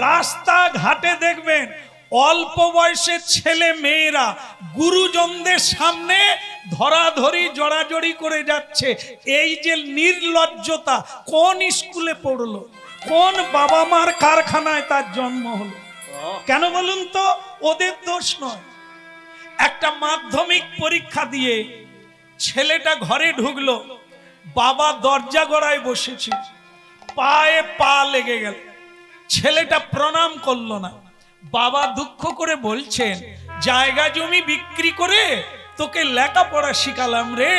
রাস্তা ঘাটে দেখবেন অল্প বয়সের ছেলে মেয়েরা গুরুজনদের সামনে ধরাধরি জড়াজড়ি করে যাচ্ছে। এই যে নির্লজ্জতা, কোন স্কুলে পড়লো, কোন বাবা মার কারখানায় তার জন্ম হলো? কেন বলুন তো? ওদের দোষ নয়। একটা মাধ্যমিক পরীক্ষা দিয়ে ছেলেটা ঘরে ঢুকলো, বাবা দরজা গড়ায় বসেছিল, পায়ে পা লেগে গেল, ছেলেটা প্রণাম করলো না। বাবা দুঃখ করে বলছেন, জায়গা জমি বিক্রি করে তোকে লেখাপড়া শিখালাম রে,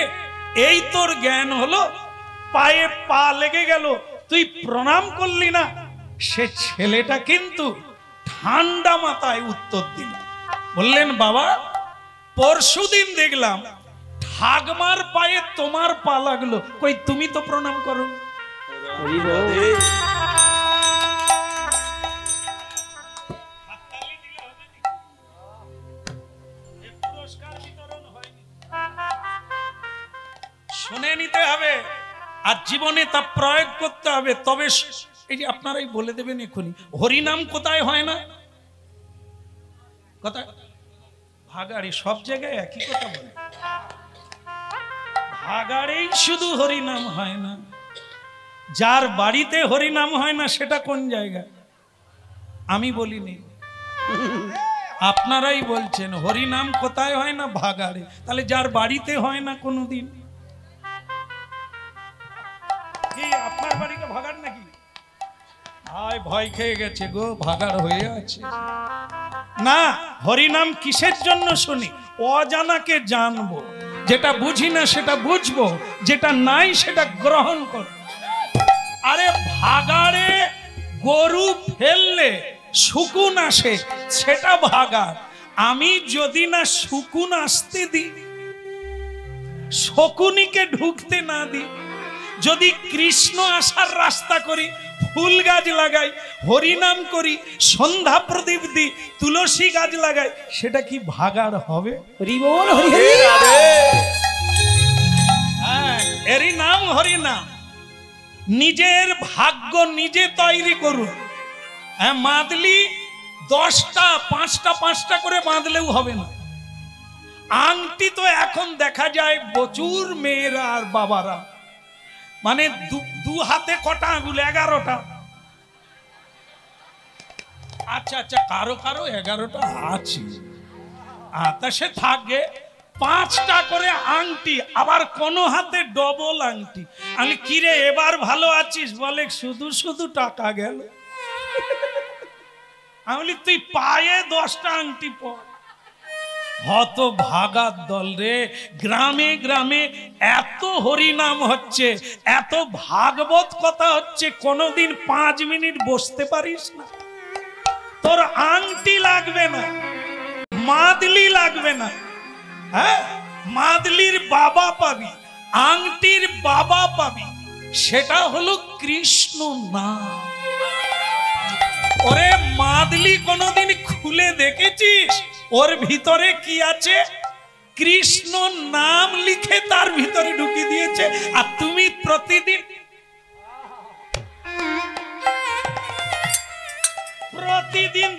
এই তোর জ্ঞান হলো? পায়ে পা লেগে গেল, তুই প্রণাম করলি না? সে ছেলেটা কিন্তু ঠান্ডা মাথায় উত্তর দিল, বললেন, বাবা পরশুদিন দেখলাম ঠাকমার পায়ে তোমার পা লাগলো, কই তুমি তো প্রণাম করো। শুনে নিতে হবে আর জীবনে তা প্রয়োগ করতে হবে, তবে এই যে আপনারাই বলে দেবেন এখনই, হরিনাম কোথায় হয় না? কোথায়? ভাগাড়ে। সব জায়গায় একই কথা বলে, ভাগাড়েই শুধু হরিনাম হয় না। যার বাড়িতে হরিনাম হয় না সেটা কোন জায়গা? আমি বলিনি, আপনারাই বলছেন। হরিনাম কোথায় হয় না? ভাগাড়ে। তাহলে যার বাড়িতে হয় না কোনোদিন, কি আপনার বাড়িতে ভাগাড় নাকি? ভাই ভয় খেয়ে গেছে গো, ভাগাড় হয়ে আছে না। হরিনাম কিসের জন্য শুনি? অজানাকে জানবো, যেটা বুঝি না সেটা বুঝবো, যেটা নাই সেটা গ্রহণ করব। আরে ভাগাড়ে গরু ফেললে শুকুন আসে, সেটা ভাগাড়। আমি যদি না শুকুন আসতে দিই, শকুনিকে ঢুকতে না দিই, যদি কৃষ্ণ আসার রাস্তা করি, ফুল গাছ লাগাই, হরিনাম করি, সন্ধ্যা প্রদীপ দিই, তুলসী গাছ লাগাই, সেটা কি ভাগাড় হবে? এরই নাম হরিনাম। নিজের ভাগ্য নিজে তৈরি করুন। হ্যাঁ, মাদলি 10টা 5টা করে বাঁধলেও হবে না। আংটি তো এখন দেখা যায় প্রচুর মেয়েরা আর বাবারা, মানে দু হাতে কটা আঙুল? 11টা। আচ্ছা আচ্ছা, কারো কারো 11টা আছে, তা সে থাকে। 5টা করে আংটি, আবার কোন হাতে ডবল আংটি। আমি কিরে এবার ভালো আছিস? বলে শুধু শুধু টাকা গেল। আমি বলি তুই পায়ে 10টা আংটি পর। হত ভাগার দল রে, গ্রামে গ্রামে এত হরিনাম হচ্ছে, এত ভাগবত কথা হচ্ছে, কোনদিন 5 মিনিট বসতে পারিস না? তোর আংটি লাগবে না, মাদলি লাগবে না। হ্যাঁ, মাদলির বাবা পাবি, আংটির বাবা পাবি, সেটা হলো কৃষ্ণ নাম। ওরে মাদলি কোনদিন খুলে দেখেছিস ওর ভিতরে কি আছে? কৃষ্ণ নাম লিখে তার ভিতরে ঢুকিয়ে দিয়েছে। আর তুমি প্রতিদিন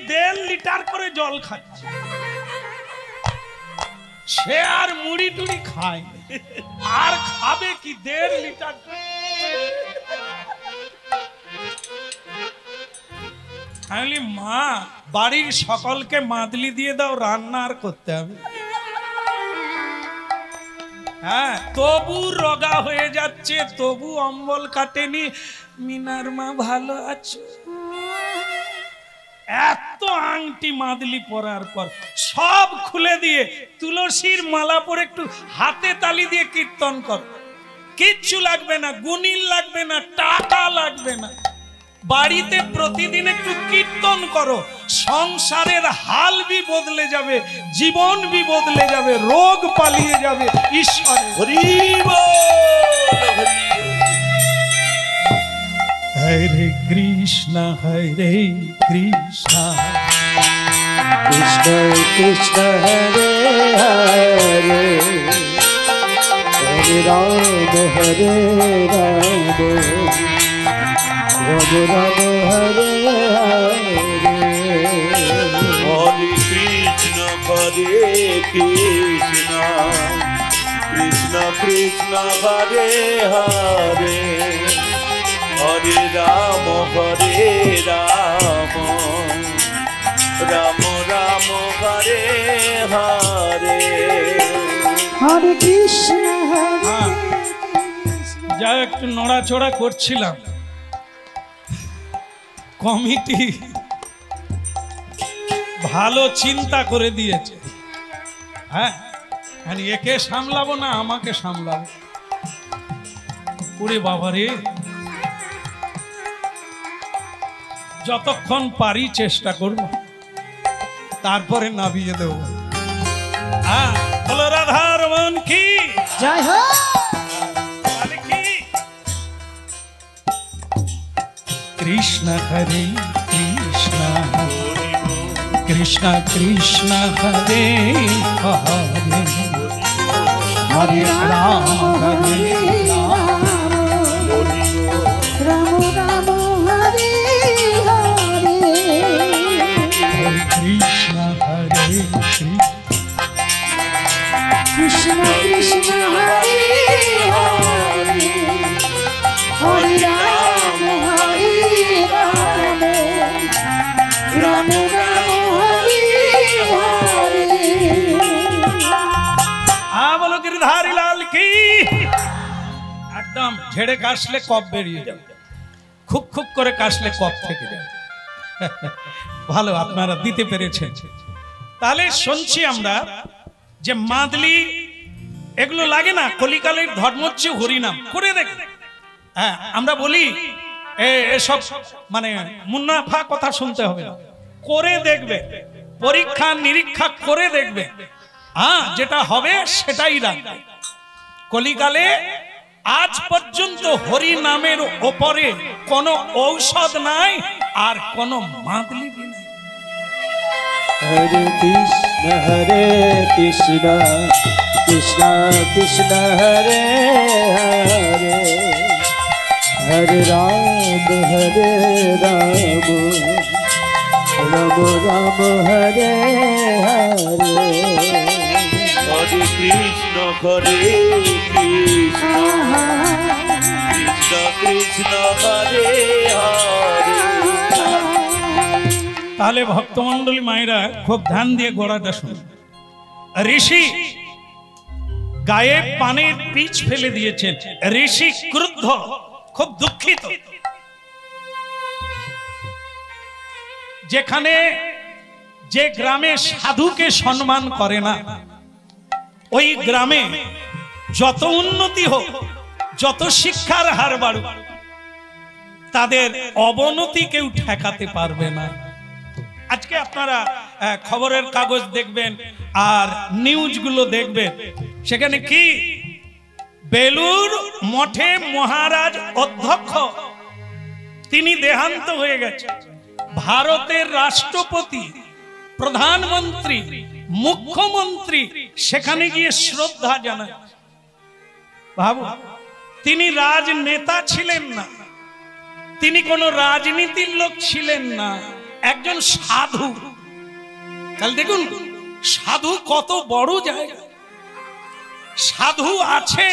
1.5 লিটার করে জল খাচ্ছে, সে আর মুড়ি টুড়ি খায়, আর খাবে কি 1.5 লিটার? আমি মা, বাড়ির সকলকে মাদলি দিয়ে দাও, রান্না আর করতে হবে। হ্যাঁ, তবু রোগা হয়ে যাচ্ছে, তবু অম্বল কাটেনি। মিনার মা ভালো আছো? এত আংটি মাদলি পরার পর সব খুলে দিয়ে তুলসীর মালা পরে একটু হাতে তালি দিয়ে কীর্তন কর, কিচ্ছু লাগবে না, গুণিল লাগবে না, টাকা লাগবে না। বাড়িতে প্রতিদিন একটু কীর্তন করো, সংসারের হাল বি বদলে যাবে, জীবন বি বদলে যাবে, রোগ পালিয়ে যাবে। ঈশ্বর হরে কৃষ্ণ হরে কৃষ্ণ কৃষ্ণ কৃষ্ণ হরে হরে, হরে রাম হরে রাম, রাম রাম হরে হরে। হরে কৃষ্ণ কৃষ্ণ কৃষ্ণ হরে হরে হরে রাম রাম রাম হরে হরে হরে কৃষ্ণ হ্যাঁ, যা একটু নড়াচড়া করছিলাম, কমিটি ভালো চিন্তা করে দিয়েছে। হ্যাঁ, একে সামলাবো না আমাকে সামলাবো। ওরে বাবারে, যতক্ষণ পারি চেষ্টা করব, তারপরে নামিয়ে দেব। হ্যাঁ, বলো রাধার মন কি জয় হোক। বলে কি? কৃষ্ণ হরে কৃষ্ণ কৃষ্ণ কৃষ্ণ হরে হরে হরে রাম হরে রাম রাম রাম হরে হরে হরে কৃষ্ণ হরে কৃষ্ণ কৃষ্ণ হরে হরে হরে রাম হরে রাম রাম রাম হরে হরে। বলো গিরধারী লাল কি। একদম ঝেড়ে কাশলে কফ বেরিয়ে যাবে, খুব খুব করে কাশলে কফ থেকে যাবে। ভালো, আপনারা দিতে পেরেছেন। তাহলে শুনছি আমরা যে মাদলি এগুলো লাগে না, কলিকালের ধর্ম হচ্ছে হরিনাম করে দেখে। হ্যাঁ, আমরা বলি এসব মানে মুনাফা কথা শুনতে হবে না, করে দেখবে, পরীক্ষা নিরীক্ষা করে দেখবে। হ্যাঁ, যেটা হবে সেটাই রাখবে। কলিকালে আজ পর্যন্ত হরি নামের ওপরে কোনো ঔষধ নাই আর কোনো মাদলি নাই। হরে কৃষ্ণ কৃষ্ণ কৃষ্ণ হরে হরে হরে রাম রাম রাম হরে হরে হরে কৃষ্ণ কৃষ্ণ কৃষ্ণ হরে হরে। তাহলে ভক্তমন্ডলী মায়েরা খুব ধ্যান দিয়ে গোড়াটা শুনুন। ঋষি গায়ে পানির পিচ ফেলে দিয়েছেন, ঋষি ক্রুদ্ধ, খুব দুঃখিত। যেখানে যে গ্রামে সাধুকে সম্মান করে না, ওই গ্রামে যত উন্নতি হোক, যত শিক্ষার হার বাড়ুক, তাদের অবনতি কেউ ঠেকাতে পারবে না। আজকে আপনারা খবরের কাগজ দেখবেন আর নিউজগুলো দেখবেন, সেখানে কি বেলুর মঠে মহারাজ অধ্যক্ষ তিনি দেহান্ত হয়ে গেছে। ভারতের রাষ্ট্রপতি, প্রধানমন্ত্রী, মুখ্যমন্ত্রী সেখানে গিয়ে শ্রদ্ধা জানায়। ভাবু, তিনি রাজনেতা ছিলেন না, তিনি কোন রাজনীতির লোক ছিলেন না, একজন সাধু। তাহলে দেখুন সাধু কত বড় জায়গা। সাধু আছে,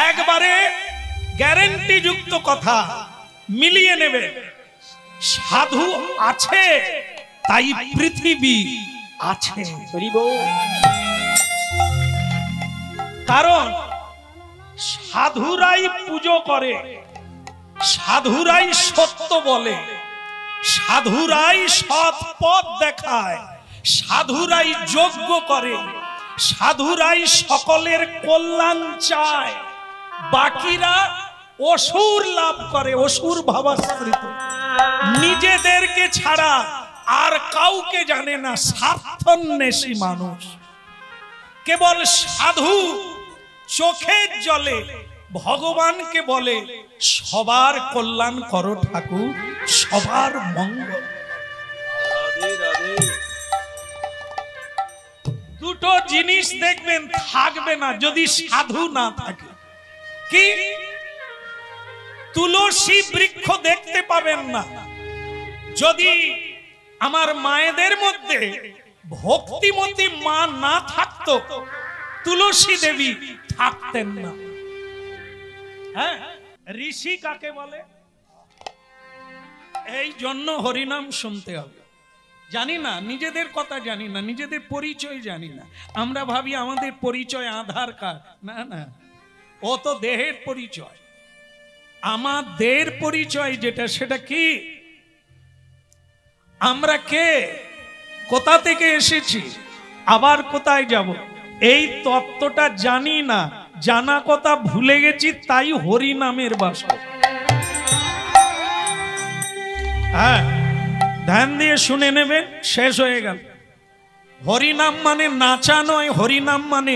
একবারে গ্যারেন্টি যুক্ত কথা মিলিয়ে নেবে। সাধু আছে তাই পৃথিবী আছে। কারণ সাধুরাই পুজো করে, সাধুরাই সত্য বলে, সাধুরাই সৎ পথ দেখায়, সাধুরাই যজ্ঞ করে, সাধুরাই সকলের কল্যাণ চায়। বাকিরা অসুর লাভ করে, অসুর ভাবাশ্রিত, নিজেদেরকে ছাড়া আর কাউকে জানে না, স্বার্থন্বেষী মানুষ। কেবল সাধু চোখের জলে ভগবানকে বলে সবার কল্যাণ করো ঠাকুর, সবার মঙ্গল। দুটো জিনিস দেখবেন থাকবে না যদি সাধু না থাকে। কি? তুলসী বৃক্ষ দেখতে পাবেন না যদি আমার মায়েদের মধ্যে ভক্তিমতী মা না থাকতো তুলসী দেবী থাকতেন না। হ্যাঁ, ঋষি কাকে বলে? এই জন্য হরিনাম শুনতে হবে। জানি না, নিজেদের কথা জানি না, নিজেদের পরিচয় জানি না। আমরা ভাবি আমাদের পরিচয় আধার কার্ড। না না, ও তো দেহের পরিচয়। আমাদের পরিচয় যেটা, সেটা কি? আমরা কে, কোথা থেকে এসেছি, আবার কোথায় যাব, এই তত্ত্বটা জানি না। জানা কথা ভুলে গেছি, তাই হরিনামের বাসনা। হ্যাঁ, ধ্যান দিয়ে শুনে নেবেন, শেষ হয়ে গেল। হরিনাম মানে নাচা নয়, হরিনাম মানে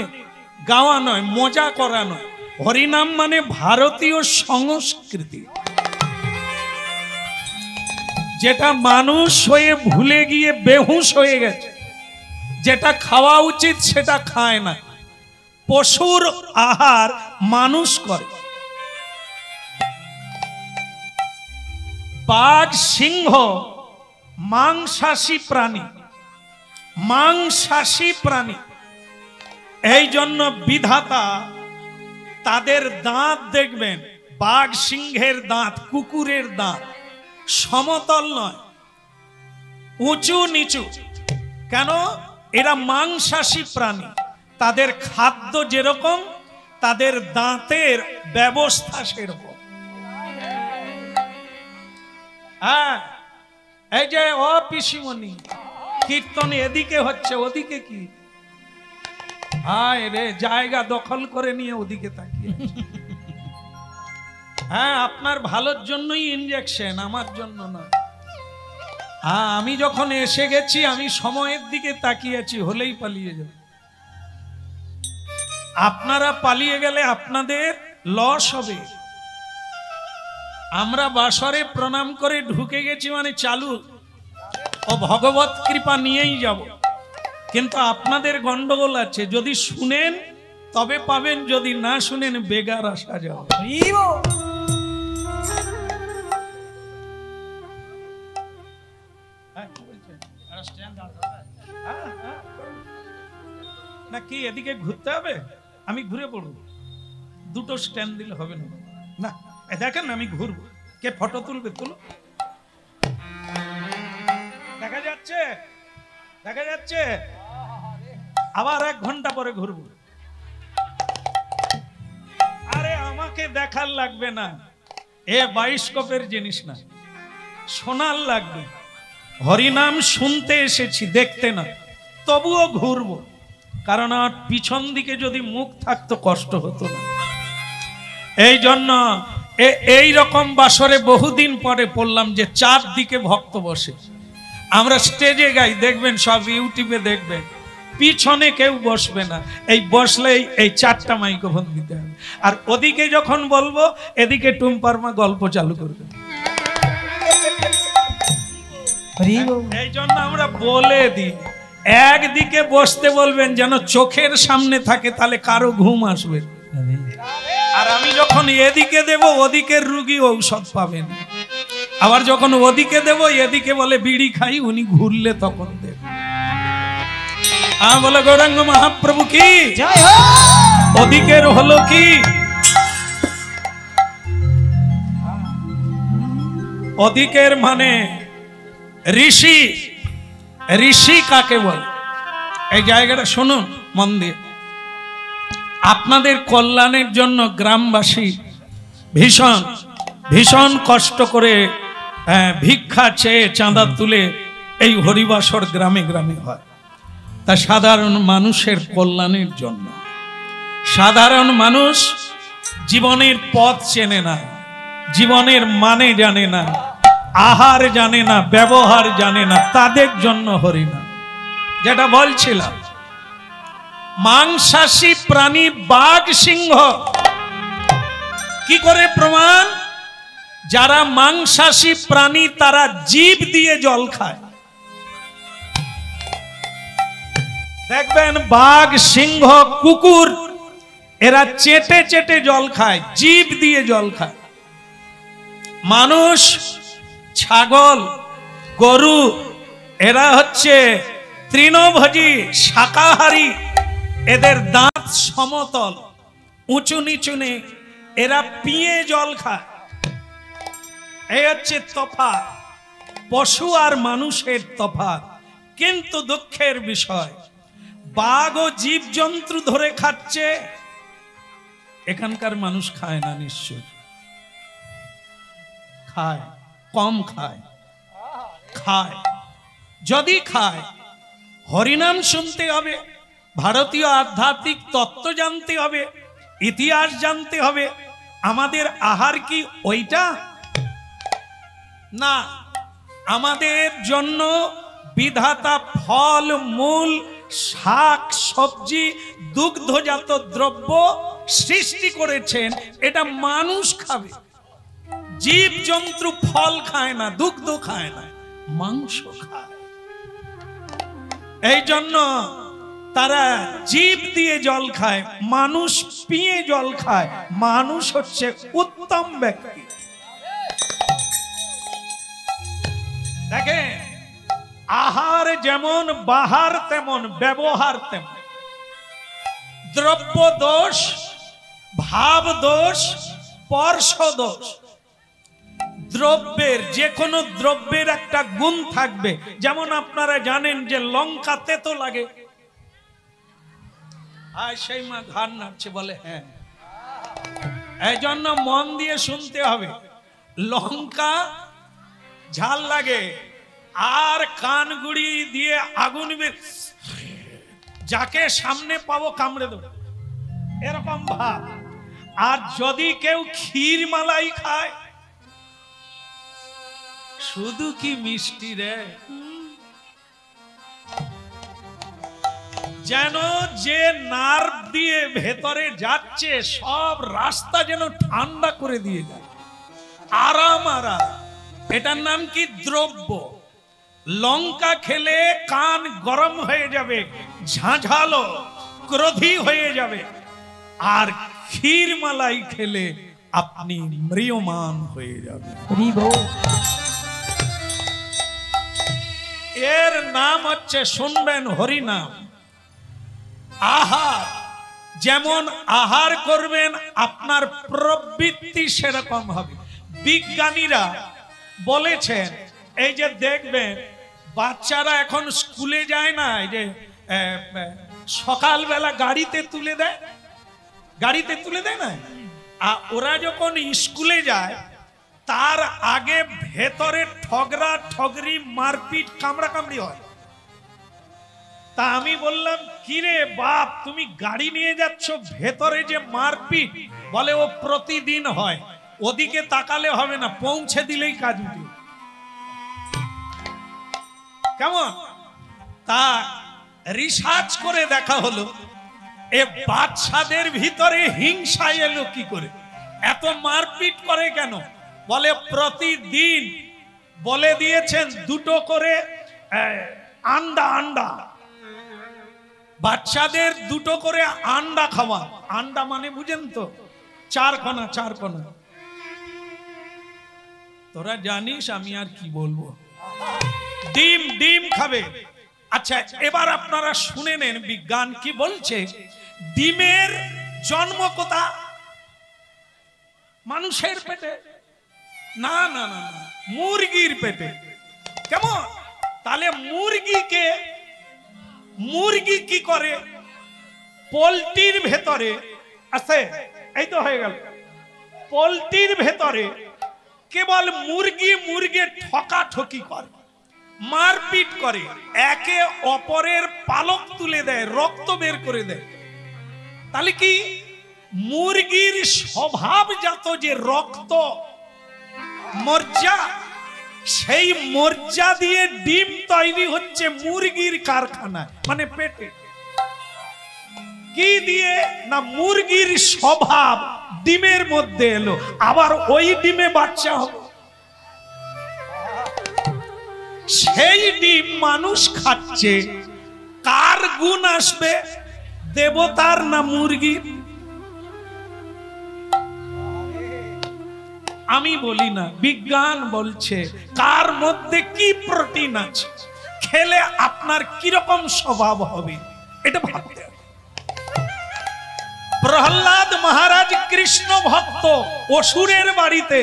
গাওয়া নয়, মজা করা নয়। হরিনাম মানে ভারতীয় সংস্কৃতি, যেটা মানুষ হয়ে ভুলে গিয়ে বেহুশ হয়ে গেছে। যেটা খাওয়া উচিত সেটা খায় না। পশুর আহার মানুষ করে। বাঘ, সিংহ মাংসাশী প্রাণী, মাংসাশী প্রাণী। এই জন্য বিধাতা তাদের দাঁত দেখবেন, বাঘ সিংহের দাঁত, কুকুরের দাঁত সমতল নয়, উঁচু নিচু। কেন? এরা মাংসাশী প্রাণী। তাদের খাদ্য যেরকম, তাদের দাঁতের ব্যবস্থা সেরকম। হ্যাঁ, এই যে ও পিসিমণি, কীর্তন এদিকে হচ্ছে, ওদিকে কি? হায় রে, জায়গা দখল করে নিয়ে ওদিকে তাকিয়ে। হ্যাঁ, আপনার ভালোর জন্যই ইনজেকশন, আমার জন্য না। হ্যাঁ, আমি যখন এসে গেছি, আমি সময়ের দিকে তাকিয়েছি, হলেই পালিয়ে যাব। আপনারা পালিয়ে গেলে আপনাদের লস হবে। আমরা বাসরে প্রণাম করে ঢুকে গেছি মানে চালু, ও ভগবত কৃপা নিয়েই যাব। কিন্তু আপনাদের গন্ডগোল আছে, যদি শুনেন তবে পাবেন, যদি না শুনেন বেগার আসা যাবে। না কি এদিকে ঘুরতে হবে? আমি ঘুরে পড়বো, দুটো স্ট্যান্ড দিলে হবে না। না, দেখেন আমি ঘুরবো, কে ফটো তুলবে তুলো। দেখা যাচ্ছে, দেখা যাচ্ছে। আবার 1 ঘন্টা পরে ঘুরবো। আরে আমাকে দেখার লাগবে না, এ বায়োস্কোপের জিনিস না, শোনার লাগবে। হরিনাম শুনতে এসেছি, দেখতে না। তবুও ঘুরবো, কারণ আমার পিছন দিকে যদি মুখ থাকতো কষ্ট হতো না। এই জন্য এই রকম বাসরে বহুদিন পরে পড়লাম যে 4 দিকে ভক্ত বসে। আমরা স্টেজে গাই, দেখবেন সব ইউটিউবে দেখবেন, পিছনে কেউ বসবে না। এই বসলেই এই 4টা মাইক্রোফোন দিতে হবে। আর ওদিকে যখন বলবো, এদিকে টুম্পারমা গল্প চালু করবে। এই জন্য আমরা বলে দিই, একদিকে বসতে বলবেন যেন চোখের সামনে থাকে, তাহলে কারো ঘুম আসবে। আর আমি যখন এদিকে দেব, ওদিকের রুগী ঔষধ পাবেন। আবার যখন ওদিকে দেব, এদিকে বলে বিড়ি খাই, উনি ঘুরলে তখন দেব। বলে গৌরাঙ্গ মহাপ্রভু কি জয় হোক। ওদিকের হলো কি? ওদিকের মানে ঋষি। ঋষি কাকে বলে? এই জায়গাটা শুনুন মন দিয়ে। আপনাদের কল্যাণের জন্য গ্রামবাসী ভীষণ ভীষণ কষ্ট করে ভিক্ষা চেয়ে চাঁদা তুলে এই হরিবাসর গ্রামে গ্রামে হয়। তা সাধারণ মানুষের কল্যাণের জন্য। সাধারণ মানুষ জীবনের পথ চেনে না, জীবনের মানে জানে না, আহার জানে না, ব্যবহার জানে না, তাদের জন্য হরিনাম। যেটা বলছিলাম, মাংসাশী প্রাণী বাঘ সিংহ কি করে প্রমাণ? যারা মাংসাশী প্রাণী তারা জীব দিয়ে জল খায়। দেখবেন বাঘ, সিংহ, কুকুর এরা চেটে চেটে জল খায়, জীব দিয়ে জল খায়। মানুষ, ছাগল, গরু এরা হচ্ছে তৃণভোজী শাকাহারী, এদের দাঁত সমতল, উঁচু নিচু নেই, এরা পিয়ে জল খায়। এই হচ্ছে তফাৎ, পশু আর মানুষের তফাৎ। কিন্তু দুঃখের বিষয়, বাঘ ও জীবজন্তু ধরে খাচ্ছে, এখানকার মানুষ খায় না। নিশ্চয় খায়, কম খায়, খায়। যদি খায়, হরিনাম শুনতে হবে, ভারতীয় আধ্যাত্মিক তত্ত্ব জানতে হবে, ইতিহাস জানতে হবে। আমাদের আহার কি ওইটা? না, আমাদের জন্য বিধাতা ফল মূল, শাক সবজি, দুগ্ধজাত দ্রব্য সৃষ্টি করেছেন, এটা মানুষ খাবে। জীব জন্তু ফল খায় না, দুগ্ধ খায় না, মাংস খায়। এই জন্য তারা জীব দিয়ে জল খায়, মানুষ পিয়ে জল খায়। মানুষ হচ্ছে উত্তম ব্যক্তি। দেখেন, আহার যেমন বাহার তেমন ব্যবহার তেমন। দ্রব্য দোষ, ভাব দোষ, স্পর্শ দোষ। দ্রব্যের, যে কোনো দ্রব্যের একটা গুণ থাকবে। যেমন আপনারা জানেন যে লঙ্কা তেতো লাগে। আর সেই মা ঘাড় নাড়ছে, বলে হ্যাঁ। এই জন্য মন দিয়ে শুনতে হবে। লঙ্কা ঝাল লাগে, আর কানগুড়ি দিয়ে আগুন যাকে সামনে পাবো কামড়ে দেবো, এরকম ভাব। আর যদি কেউ ক্ষীর মালাই খায়, শুধু কি মিষ্টি রে, যেন যে নার্ভ দিয়ে ভেতরে যাচ্ছে সব রাস্তা যেন ঠান্ডা করে দিয়ে যায়, আরাম আরাম। এটার নাম কি? দ্রব্য। লঙ্কা খেলে কান গরম হয়ে যাবে, ঝাঁঝালো, ক্রোধী হয়ে যাবে। আর ক্ষীর মালাই খেলে আপনি ম্রিয়মান হয়ে যাবে। এর নাম হচ্ছে, শুনবেন, হরিনাম। আহার, যেমন আহার করবেন আপনার প্রবৃত্তি সেরকম হবে। বিজ্ঞানীরা বলেছেন, এই যে দেখবেন বাচ্চারা এখন স্কুলে যায় না, এই যে সকালবেলা গাড়িতে তুলে দেয়, গাড়িতে তুলে দেয় না, আর ওরা যখন স্কুলে যায় তার আগে ভেতরে ঠগরা ঠগরি, মারপিট, কামড়া কামড়ি হয়। তা আমি বললাম, কিরে বাপ, তুমি গাড়ি নিয়ে যাচ্ছ, ভেতরে যে মারপিট, বলে ও প্রতিদিন হয়, ওদিকে তাকালে হবে না, পৌঁছে দিলেই কাজ উঠে। কেমন? তা রিসার্চ করে দেখা হলো, এ বাচ্চাদের ভিতরে হিংসা এলো কি করে, এত মারপিট করে কেন? বলে প্রতিদিন বলে দিয়েছেন 2টো করে আন্ডা, বাচ্চাদের 2টো করে আন্ডা খাওয়া। আন্ডা মানে বুঝেন তো, 4 কণা। তোরা জানিস, আমি আর কি বলবো। ডিম খাবে। আচ্ছা, এবার আপনারা শুনে নেন বিজ্ঞান কি বলছে। ডিমের জন্ম কোথা? মানুষের পেটে? না, মুরগির পেটে। কেমন? তাহলে মুরগি কি করে? পোল্ট্রির ভেতরে আছে, এই তো হয়ে গেল। পোল্ট্রির ভেতরে কেবল মুরগি ঠকাঠকি করে, মারপিট করে, একে অপরের পালক তুলে দেয়, রক্ত বের করে দেয়। তাহলে কি মুরগির স্বভাবজাত যে রক্ত মজ্জা, সেই মজ্জা দিয়ে ডিম তৈরি হচ্ছে মুরগির কারখানায়, মানে পেটে। কি দিয়ে? না, মুরগির স্বভাব ডিমের মধ্যে এলো, আবার ওই ডিমে বাচ্চা হবে। সেই ডিম মানুষ খাচ্ছে, কার গুণ আসবে? দেবতার না মুরগির? আমি বলি না, বিজ্ঞান বলছে কার মধ্যে কি প্রোটিন আছে। খেলে আপনার কিরকম স্বভাব হবে এটা ভাবতে হবে। প্রহ্লাদ মহারাজ কৃষ্ণ ভক্ত, অসুরের বাড়িতে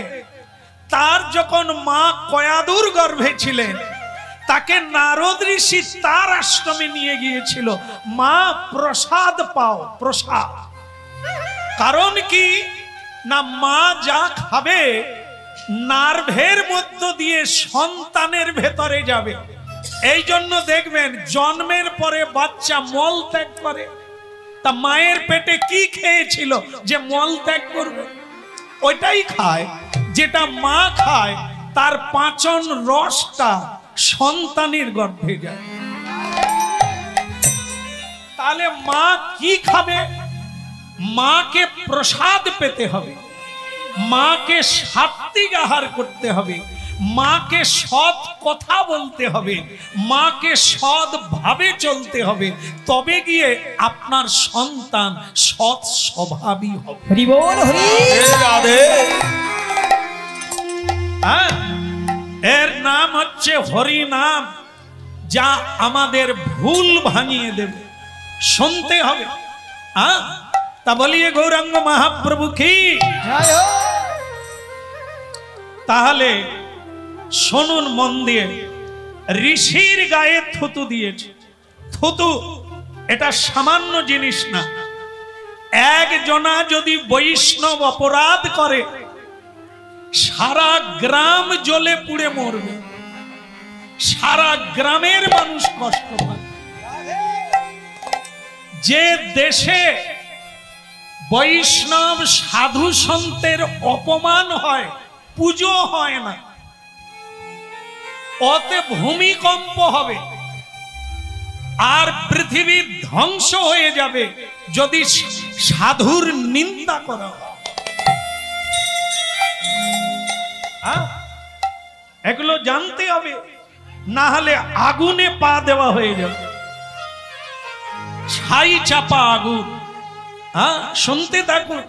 তার যখন মা কয়াদুর গর্ভে ছিলেন, তাকে নারদ ঋষি তার আশ্রমে নিয়ে গিয়েছিল, মা প্রসাদ পাও, প্রসাদ। কারণ কি না, মা যা খাবে নার্ভের মধ্য দিয়ে সন্তানের ভেতরে যাবে। এই জন্য দেখবেন জন্মের পরে বাচ্চা মল ত্যাগ করে। তা মায়ের পেটে কি খেয়েছিল যে মল ত্যাগ করবে? ওইটাই খায় যেটা মা খায়, তার পাচন রসটা সন্তানের গর্ভে যায়। তাহলে মা কি খাবে? মাকে প্রসাদ পেতে হবে, মাকে সাত্বিক আহার করতে হবে, মাকে সৎ কথা বলতে হবে, মাকে সৎ ভাবে চলতে হবে, তবে গিয়ে আপনার সন্তান সৎ স্বভাবী হবে। হরি বল হরি। হ্যাঁ, এর নাম হচ্ছে হরি নাম, যা আমাদের ভুল ভাঙিয়ে দেবে। শুনতে হবে। হ্যাঁ, তা বলিয়ে গৌরাঙ্গ মহাপ্রভু কি। তাহলে শুনুন মন দিয়ে, ঋষির গায়ে থুতু দিয়েছে। থুতু এটা সামান্য জিনিস না। একজনা যদি বৈষ্ণব অপরাধ করে, সারা গ্রাম জ্বলে পুড়ে মরবে, সারা গ্রামের মানুষ কষ্ট পাবে। যে দেশে বৈষ্ণব সাধু সন্তের অপমান হয়, পুজো হয় না, অতে ভূমিকম্প হবে আর পৃথিবী ধ্বংস হয়ে যাবে যদি সাধুর নিন্দা করা হয়। এগুলো জানতে হবে, না হলে আগুনে পা দেওয়া হয়ে যাবে, ছাই চাপা আগুন। শুনতে থাকুন,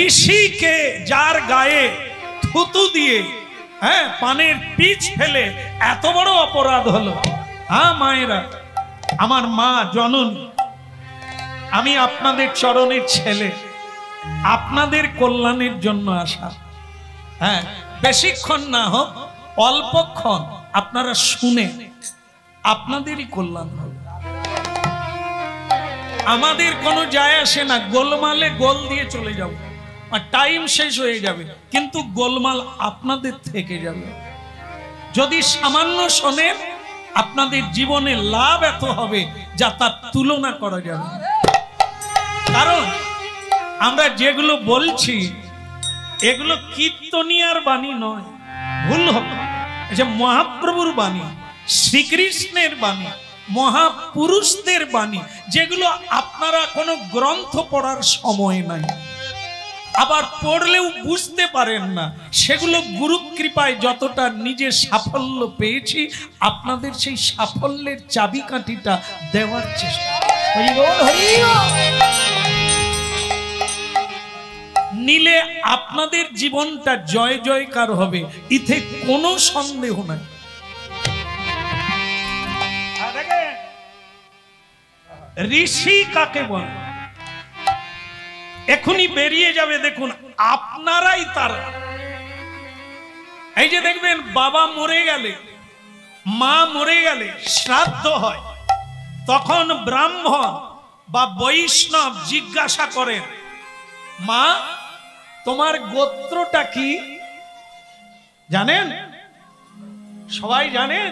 ঋষিকে যার গায়ে থুতু দিয়ে পানের পিচ ফেলে এত বড় অপরাধ হলো। মায়েরা, আমার মা জননী, আমি আপনাদের চরণের ছেলে, আপনাদের কল্যাণের জন্য আসা। হ্যাঁ, বেশিক্ষণ না হোক, অল্পক্ষণ আপনারা শুনে আপনাদেরই কল্যাণ হবে। আমাদের কোনো যায় আসে না, গোলমালে গোল দিয়ে চলে যাব, আর টাইম শেষ হয়ে যাবে, কিন্তু গোলমাল আপনাদের থেকে যাবে। যদি সামান্য শোনেন, আপনাদের জীবনে লাভ এত হবে যা তার তুলনা করা যাবে। কারণ আমরা যেগুলো বলছি এগুলো কীর্তনিয়ার বাণী নয়, ভুল হবে। যে মহাপ্রভুর বাণী, শ্রীকৃষ্ণের বাণী, মহাপুরুষদের বাণী, যেগুলো আপনারা কোনো গ্রন্থ পড়ার সময় নাই, আবার পড়লেও বুঝতে পারেন না, সেগুলো গুরু কৃপায় যতটা নিজে সাফল্য পেয়েছি, আপনাদের সেই সাফল্যের চাবিকাঠিটা দেওয়ার চেষ্টা। নিলে আপনাদের জীবনটা জয় জয়কার হবে, এতে কোনো সন্দেহ নাই। ঋষি কাকে বলে এখনই বেরিয়ে যাবে, দেখুন আপনারাই তারা। এই যে দেখবেন, বাবা মরে গেলে, মা মরে গেলে শ্রাদ্ধ হয়, তখন ব্রাহ্মণ বা বৈষ্ণব জিজ্ঞাসা করেন, মা তোমার গোত্রটা কি জানেন? সবাই জানেন?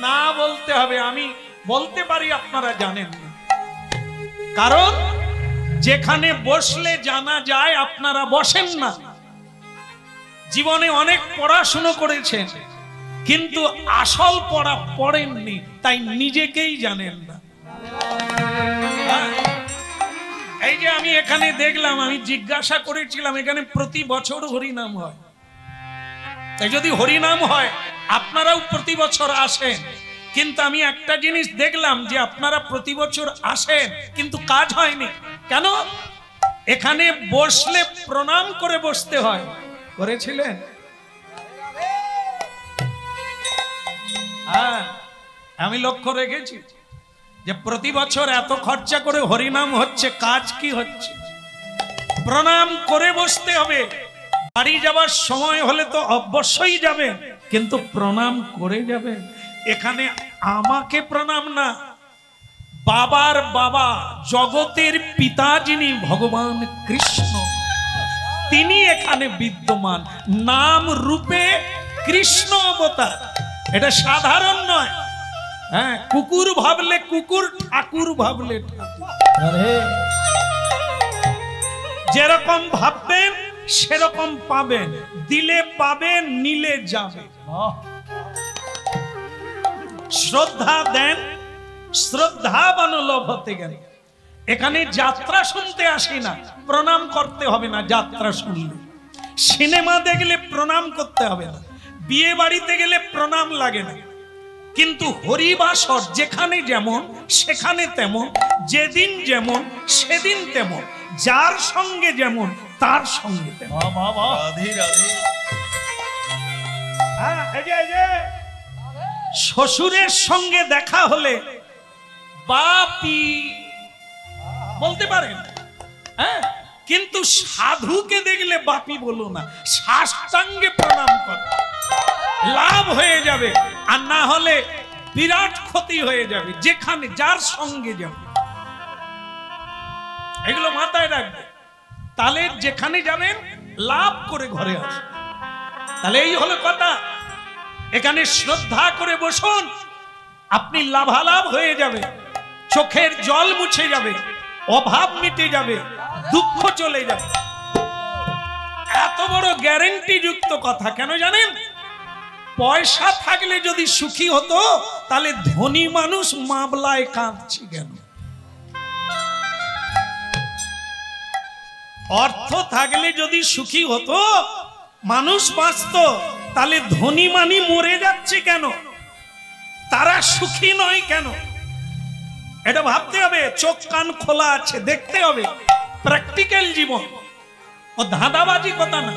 না বলতে হবে, আমি বলতে পারি আপনারা জানেন না। কারণ যেখানে বসলে জানা যায় আপনারা বসেন না। জীবনে অনেক পড়াশুনো করেছেন, কিন্তু আসল পড়া পড়েননি, তাই নিজেকেই জানেন না। এই যে আমি এখানে দেখলাম, আমি জিজ্ঞাসা করেছিলাম, এখানে প্রতি বছর হরিনাম হয়। তাই যদি হরিনাম হয়, আপনারাও প্রতি বছর আসেন, কিন্তু আমি একটা জিনিস দেখলাম যে আপনারা প্রতি বছর আসেন কিন্তু কাজ হয়নি। কেন? এখানে বসলে প্রণাম করে বসতে হয়। করেছিলেন? হ্যাঁ, আমি লক্ষ্য রেখেছি যে প্রতি বছর এত খরচা করে হরিনাম হচ্ছে, কাজ কি হচ্ছে? প্রণাম করে বসতে হবে। বাড়ি যাবার সময় হলে তো অবশ্যই যাবেন, কিন্তু প্রণাম করে যাবেন। এখানে আমাকে প্রণাম না, বাবার বাবা জগতের পিতা যিনি ভগবান কৃষ্ণ, তিনি এখানে বিদ্যমান। নাম রূপে কৃষ্ণ অবতার, এটা সাধারণ নয়। হ্যাঁ, কুকুর ভাবলে কুকুর, ঠাকুর ভাবলে ঠাকুর। যেরকম ভাববেন সেরকম পাবেন, দিলে পাবেন, নিলে যাবে। শ্রদ্ধা দেন, শ্রদ্ধাবান লভতে গেলে। এখানে যাত্রা শুনতে আসি না, প্রণাম করতে হবে না। যাত্রা শুনলে, সিনেমা দেখলে প্রণাম করতে হবে না, বিয়ে বাড়িতে গেলে প্রণাম লাগে না। কিন্তু হরিবাসর যেখানে যেমন সেখানে তেমন, যেদিন যেমন সেদিন তেমন, যার সঙ্গে যেমন তার সঙ্গে তেমন। রাধে রাধে। শ্বশুরের সঙ্গে দেখা হলে বাপি বলতে পারেন, হ্যাঁ, কিন্তু সাধুকে দেখলে বাপি বলো না, সাষ্টাঙ্গে প্রণাম কর, লাভ হয়ে যাবে। আর না হলে বিরাট ক্ষতি হয়ে যাবে। যেখানে যার সঙ্গে যাবে, এগুলো মাথায় রাখবে। তাহলে যেখানে যাবেন লাভ করে ঘরে আসবে। তাহলে এই হলো কথা। এখানে শ্রদ্ধা করে বসুন, আপনি লাভালাভ হয়ে যাবে, চোখের জল মুছে যাবে, অভাব মিটে যাবে, দুঃখ চলে যাবে। এত বড় গ্যারেন্টি যুক্ত কথা। কেন জানেন? পয়সা থাকলে যদি সুখী হতো, তাহলে ধনী মানুষ মামলায় কাঁদছে কেন? অর্থ থাকলে যদি সুখী হতো, মানুষ বাঁচত, তাহলে ধনী মানি মরে যাচ্ছে কেন? তারা সুখী নয় কেন? এটা ভাবতে হবে। চোখ কান খোলা আছে, দেখতে হবে। প্র্যাকটিক্যাল জীবন, ও ধাঁধাবাজি কথা না,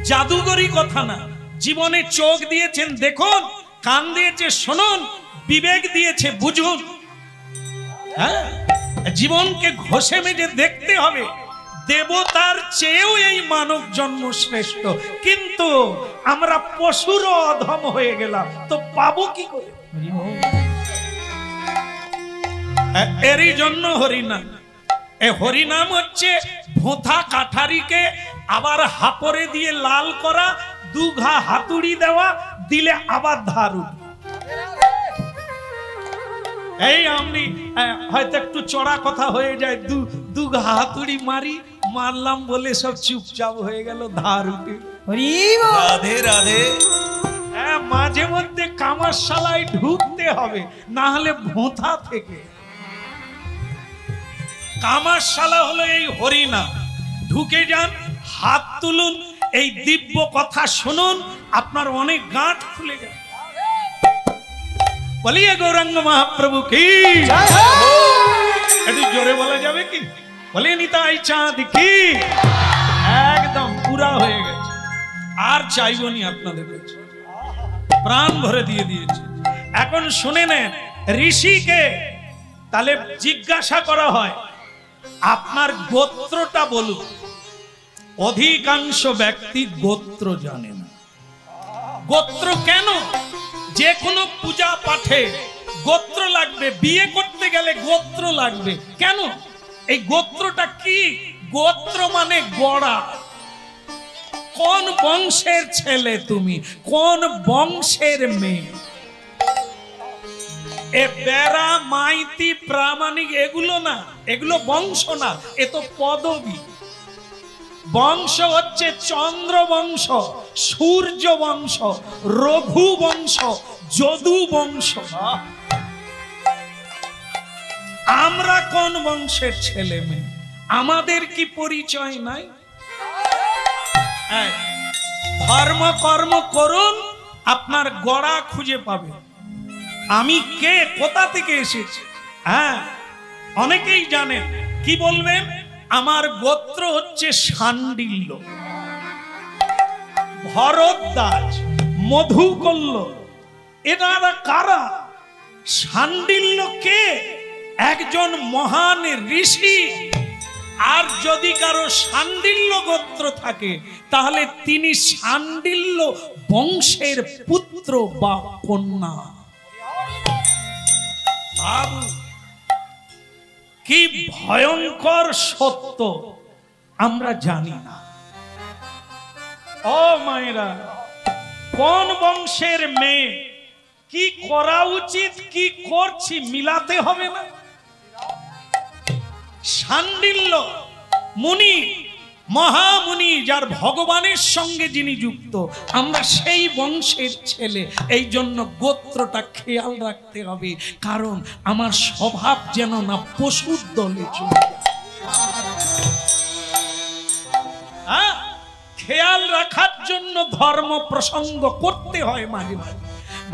জাদুগরি কথা না। জীবনে চোখ দিয়েছেন দেখুন, কান দিয়েছে শুনুন, বিবেক দিয়েছে বুঝুন। হ্যাঁ, জীবনকে ঘষে মেজে দেখতে হবে। দেবতার চেয়েও এই মানব জন্ম শ্রেষ্ঠ, কিন্তু আমরা পশুর অধম হয়ে গেলাম, তো পাবো কি করে? এরই জন্য হরিনাম। এই হরিনাম হচ্ছে ভোঁথা কাঠারিকে আবার হাপড়ে দিয়ে লাল করা, দুঘা হাতুড়ি দেওয়া, দিলে আবার ধার উঠবে। এই আমি হয়তো একটু চড়া কথা হয়ে যায়, দুঘা হাতুড়ি মারলাম বলে সব চুপচাপ হয়ে গেল, ধার উঠে। রাধে রাধে। হ্যাঁ, মাঝে মধ্যে কামারশালায় ঢুকতে হবে, না হলে ভোঁথা থেকে। কামারশালা হলো এই হরিনাম। ঢুকে যান, হাত তুলুন, এই দিব্য কথা শুনুন, আপনার অনেক গাঁট খুলে যাবে। বলিয়ে গৌরাঙ্গ মহাপ্রভু কি একটু জোরে বলা যাবে কি? বলিয়ে নিতাই চাঁদ কি। একদম পুরা হয়ে গেছে, আর চাইবনি আপনাদের কাছে, প্রাণ ভরে দিয়ে দিয়েছে। এখন শুনে নেন, ঋষিকে তাহলে জিজ্ঞাসা করা হয়, আপনার গোত্রটা বলুন। অধিকাংশ ব্যক্তি গোত্র জানে না। গোত্র কেন? যে কোনো পূজা পাঠে গোত্র লাগবে, বিয়ে করতে গেলে গোত্র লাগবে। কেন? এই গোত্রটা কি? গোত্র মানে গড়া। কোন বংশের ছেলে তুমি, কোন বংশের মেয়ে। এ বেড়া, মাইতি, প্রামাণিক এগুলো না, এগুলো বংশ না, এ তো পদবী। বংশ হচ্ছে চন্দ্র বংশ, সূর্য বংশ, রঘু বংশ, যদু বংশ। আমরা কোন বংশের ছেলে মেয়ে? আমাদের কি পরিচয় নাই? ধর্ম কর্ম করুন, আপনার গড়া খুঁজে পাবে। আমি কে, কোথা থেকে এসেছি। হ্যাঁ, অনেকেই জানেন। কি বলবেন? আমার গোত্র হচ্ছে শাণ্ডিল্য, ভরদ্বাজ, মধুকল্য। এনারা কারা? শাণ্ডিল্য কে? একজন মহান ঋষি। আর যদি কারো শাণ্ডিল্য গোত্র থাকে তাহলে তিনি শাণ্ডিল্য বংশের পুত্র বা কন্যা। ভাবু কি ভয়ঙ্কর সত্য আমরা জানি না। ও মায়েরা, কোন বংশের মেয়ে, কি করা উচিত, কি করছি মিলাতে হবে না? শাণ্ডিল্য মুনি, মহামুনি, যার ভগবানের সঙ্গে যিনি যুক্ত, আমরা সেই বংশের ছেলে। এই জন্য গোত্রটা খেয়াল রাখতে হবে, কারণ আমার স্বভাব যেন না পশুর দলে চলে। খেয়াল রাখার জন্য ধর্ম প্রসঙ্গ করতে হয় মাঝে মাঝে।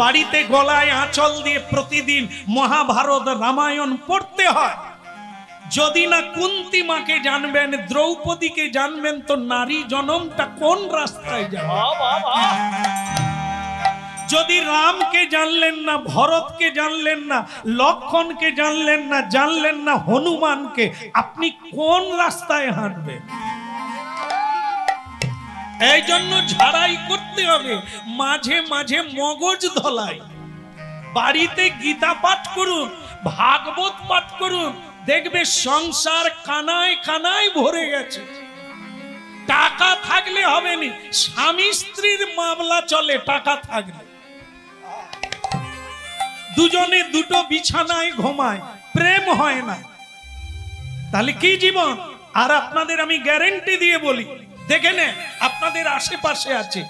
বাড়িতে গলায় আঁচল দিয়ে প্রতিদিন মহাভারত রামায়ণ পড়তে হয়। যদি না কুন্তি মাকে জানবেন, দ্রৌপদীকে জানবেন, তো নারী জনমটা কোন রাস্তায় যাবে? যদি রামকে জানলেন না, ভরতকে জানলেন না, লক্ষণকে জানলেন না হনুমানকে, আপনি কোন রাস্তায় হাঁটবেন? এই জন্য ঝাড়াই করতে হবে, মাঝে মাঝে মগজ ধলাই। বাড়িতে গীতা পাঠ করুন, ভাগবত পাঠ করুন, দেখবে সংসার কানায় কানায় ভরে গেছে। টাকা থাকলে হবে না, স্বামী স্ত্রীর মামলা চলে টাকা থাকলে। দুজনে দুটো বিছানায় ঘুমায়, প্রেম হয় না, তাহলে কি জীবন? আর আপনাদের আমি গ্যারেন্টি দিয়ে বলি, দেখে নেন, আপনাদের আশেপাশে আছে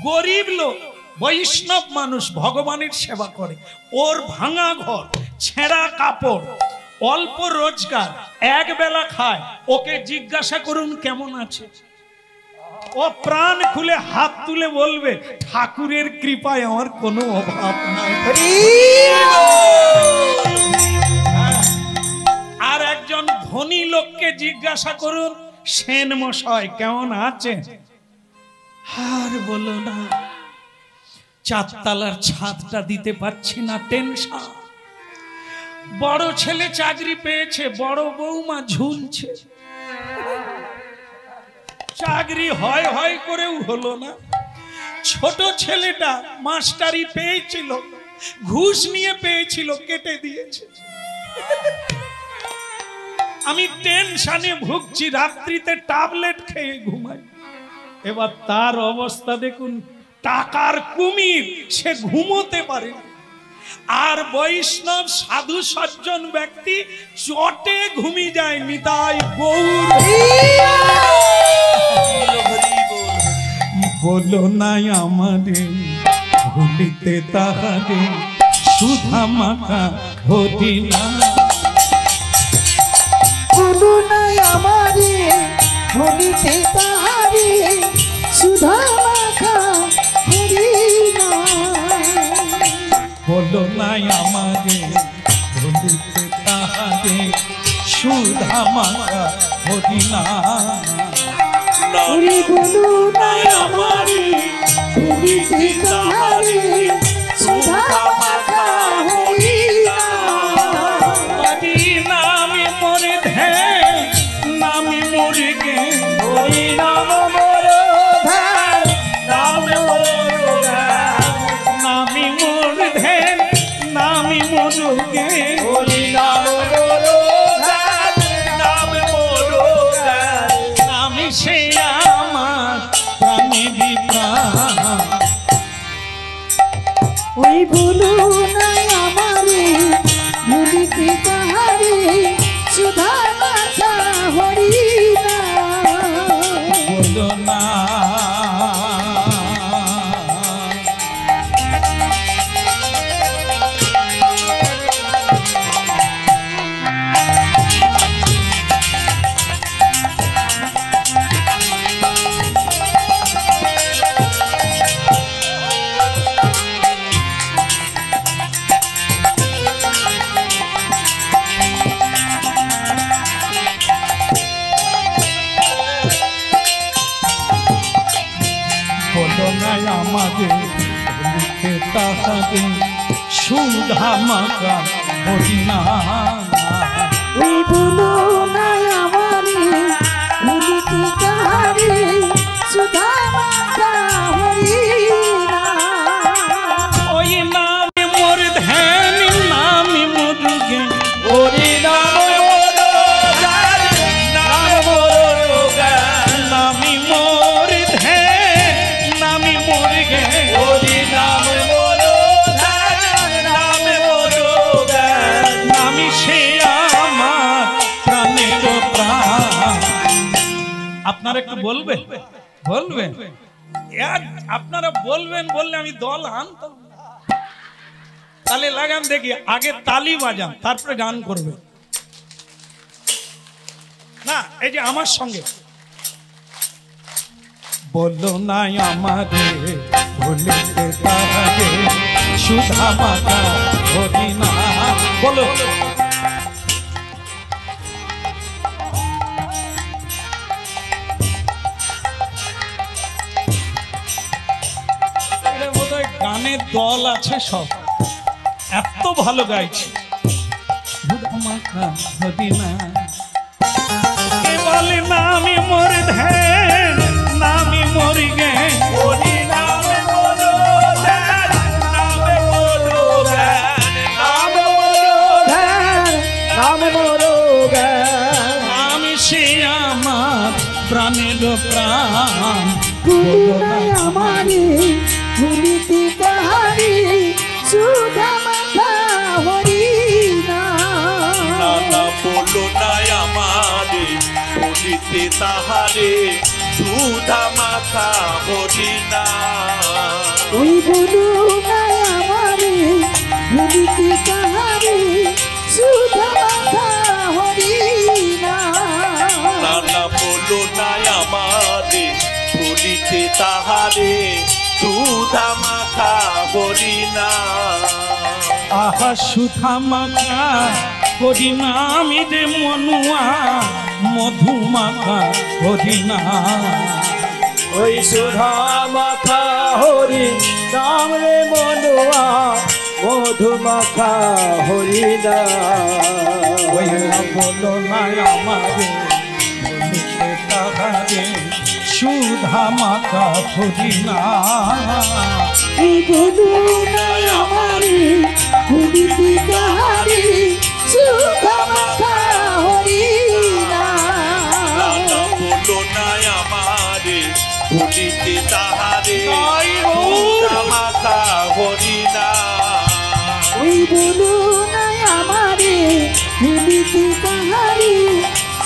গরিব লোক, বৈষ্ণব মানুষ, ভগবানের সেবা করে, ওর ভাঙা ঘর, ছেঁড়া কাপড়, অল্প রোজগার, এক বেলা খায়, ওকে জিজ্ঞাসা করুন কেমন আছে, ও প্রাণ খুলে হাত তুলে বলবে, ঠাকুরের কৃপায় আমার কোনো অভাব নাই। আর একজন ধনী লোককে জিজ্ঞাসা করুন, সেন মশাই কেমন আছেন? আর বলো না, চারতলার ছাদটা দিতে পারছি না, টেনশন। বড় ছেলে চাকরি পেয়েছে, বড় বৌমা ঝুলছে, চাকরি হয় হয় করেও হলো না। ছোট ছেলেটা মাস্টারি পেয়েছিল, ঘুষ নিয়ে পেয়েছিল, কেটে দিয়েছে। আমি টেনশনে ভুগছি, রাত্রিতে ট্যাবলেট খেয়ে ঘুমাই। এবার তার অবস্থা দেখুন, টাকার কুমির, সে ঘুমোতে পারে। আর বৈষ্ণব সাধু সজ্জন ব্যক্তি চটে ঘুমিয়ে যায়। নিতাই গৌর বলো নাই আমারে ভুলিতে তাহারে, সুধা মাখা হরি না। বলো নাই আমারে ভুলিতে তাহারে, সুধা মাখা হরি না। বলো নাই আমারে ভুলিতে তাহারে, সুধা মাখা হরি না। বলো নাই আমারে ভুলিতে তাহারে, সুধা মাখা হরি না। হরি নামে মোরে ধ্যান, নামে মোরে জ্ঞান, হরি নাম মোর ধ্যান, নামে মোর জ্ঞান, নামে মোর ধ্যান, নামে মোর জ্ঞান, হরি নাম মোর ধ্যান, নামে মোর জ্ঞান, নামে সে আমার প্রাণে বিপ্রাণ। ওই বলো নাই আমারে ভুলিতে তাহারে, সুধা মাখা হরি না। বলো না আমাদের ভুলিতে তাহারে, সুধা মাখা হরিনাম। ওই ভুলো নাই আমারে ভুলিতে কাহারে সুধা মাখা হরিনাম। ওই নামে মোর ধ্যান নামে মোর জ্ঞান, হরি নাম মোর ধ্যান, নাম মোর জ্ঞান। নামি মোর ধ্যান নামি মোর জ্ঞান। হরি নাম মোর ধ্যান, নাম মোর জ্ঞান। নামি সে আমার প্রাণের প্রাণ। আপনারা একটু বলবেন, বলবেন আপনারা বলবেন, বললে আমি দল আনতাম। তাহলে লাগান দেখি, আগে তালি বাজান তারপরে গান করবে না। এই যে আমার সঙ্গে বলো না আমারে ভুলিতে তাহারে সুধা মাখা হরিনাম। বলো বোধহয় গানের দল আছে সব, এত ভালো গাইছে। সুধা মাখা হরিনাম বলে নামি মোর ধ্যান নামি মোর জ্ঞান। হরি নাম মোর ধ্যান, নাম মোর জ্ঞান। নাম মোর ধ্যান, নাম মোর জ্ঞান। আমি সে আমার প্রাণের প্রাণ। ভুলো নাই আমারে ভুলিতে কাহারে সুধা মাখা হরিনাম। নানা বলো নাই আমারে বলিতে তাহারে সুধা মাখা হরিনাম। ওই ভুলো নাই আমারে ভুলিতে কাহারে সুধা মাখা হরিনাম। নানা বলো নাই আমারে বলিতে তাহারে সুধা মাখা হরিনাম। আহা সুধা মাখা হরিনাম রে মনুয়া মধু মাখা হরিনাম। ওই সুধা মাখা হরি নাম রে মনুয়া মধু মাখা হরি নাম। ওই না বলো না আমারে বলিতে তাহারে সুধা মাখা হরিনাম। এই ভুলো নাই আমারে ভুলিতে কাহারে সুধা মাখা হরিনাম। নানা বলো নাই আমারে বলিতে তাহারে জয় হোক। সুধা মাখা হরি নাম। ওই ভুলো নাই আমারে ভুলিতে কাহারে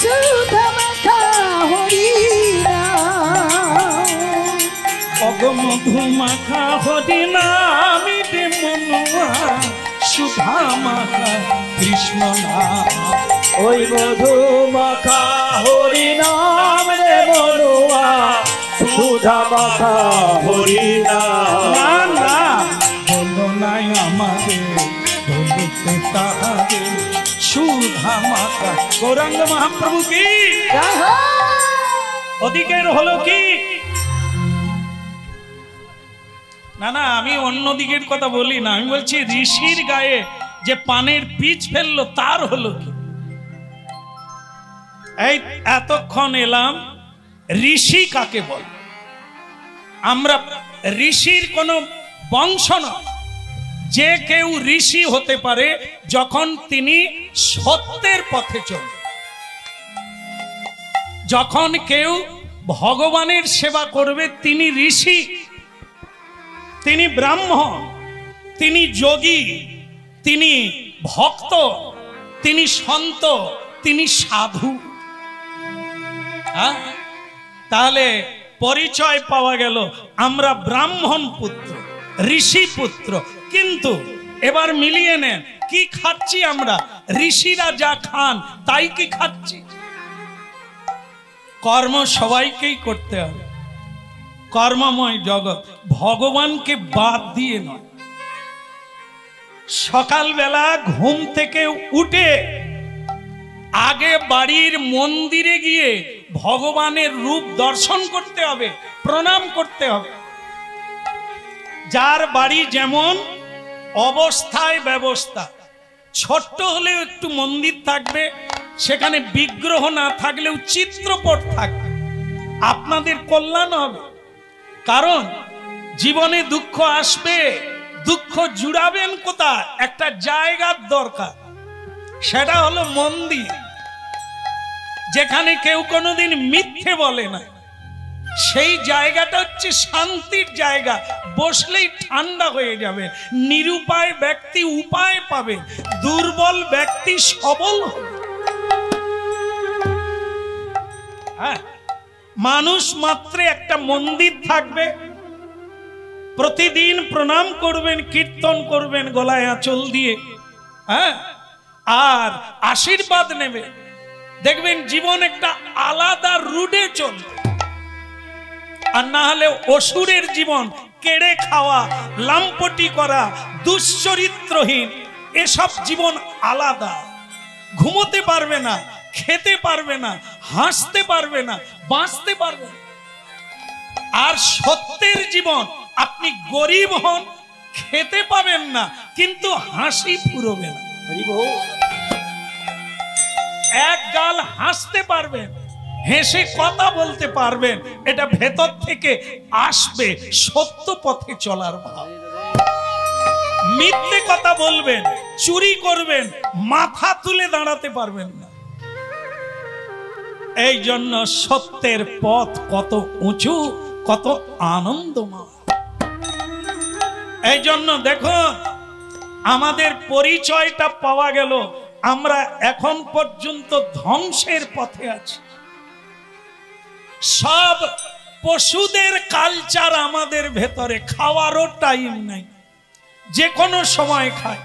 সুধা মাখা হরিনাম। অগমধু মাখা হরিনাম রে মনুয়া সুধা মাখা কৃষ্ণ নাম। ওই মধু মাখা হরি নাম রে মনুয়া সুধা মাখা হরি নাম। না না বলো নাই আমারে বলিতে তাহারে সুধা মাখা। গৌরাঙ্গ মহাপ্রভু কি জয় হোক। ওদিকের হলো কি না না, আমি অন্য দিকের কথা বলি না, আমি বলছি ঋষির গায়ে যে পানের পিচ ফেললো তার হলো কি। এই এতক্ষণ এলাম ঋষি কাকে বল। আমরা ঋষির কোনো বংশ নয়। যে কেউ ঋষি হতে পারে যখন তিনি সত্যের পথে চলে, যখন কেউ ভগবানের সেবা করবে তিনি ঋষি, তিনি ব্রাহ্মণ, তিনি যোগী, তিনি ভক্ত, তিনি সন্ত, তিনি সাধু। তাহলে পরিচয় পাওয়া গেল আমরা ব্রাহ্মণ পুত্র, ঋষি পুত্র। কিন্তু এবার মিলিয়ে নেন কি খাচ্ছি আমরা। ঋষিরা যা খান তাই কি খাচ্ছি? কর্ম সবাইকেই করতে হবে, কর্মময় জগৎ, ভগবানকে বাদ দিয়ে নয়। সকালবেলা ঘুম থেকে উঠে আগে বাড়ির মন্দিরে গিয়ে ভগবানের রূপ দর্শন করতে হবে, প্রণাম করতে হবে। যার বাড়ি যেমন অবস্থায় ব্যবস্থা, ছোট্ট হলেও একটু মন্দির থাকবে, সেখানে বিগ্রহ না থাকলেও চিত্রপট থাকবে, আপনাদের কল্যাণ হবে। কারণ জীবনে দুঃখ আসবে, দুঃখ জুড়াবেন কোথায়? একটা জায়গার দরকার, সেটা হলো মন্দির, যেখানে কেউ কোনোদিন মিথ্যে বলে না। সেই জায়গাটা হচ্ছে শান্তির জায়গা, বসলেই ঠান্ডা হয়ে যাবে। নিরুপায় ব্যক্তি উপায় পাবে, দুর্বল ব্যক্তি সবল হবে। হ্যাঁ, মানুষ মাত্রে একটা মন্দির থাকবে, প্রতিদিন প্রণাম করবেন, কীর্তন করবেন গলায় আঁচল দিয়ে, হ্যাঁ, আর আশীর্বাদ নেবে, দেখবেন জীবন একটা আলাদা রুটে চলবে। আর না হলে অসুরের জীবন, কেড়ে খাওয়া, লাম্পটি করা, দুশ্চরিত্রহীন, এসব জীবন আলাদা। ঘুমোতে পারবে না, খেতে পারবে না, হাসতে পারবে না, বাঁচতে পারবে না। আর সত্যের জীবন, আপনি গরিব হন, খেতে পাবেন না, কিন্তু হাসি ফুরবে না। এক গাল হাসতে পারবেন, হেসে কথা বলতে পারবেন, এটা ভেতর থেকে আসবে সত্য পথে চলার ভাব। মিথ্যে কথা বলবেন, চুরি করবেন, মাথা তুলে দাঁড়াতে পারবেন না। এই জন্য সত্যের পথ কত উঁচু, কত আনন্দময়। এই জন্য দেখুন, আমাদের পরিচয়টা পাওয়া গেল, আমরা এখন পর্যন্ত ধ্বংসের পথে আছি। সব পশুদের কালচার আমাদের ভেতরে, খাওয়ারও টাইম নাই, যে কোনো সময় খায়।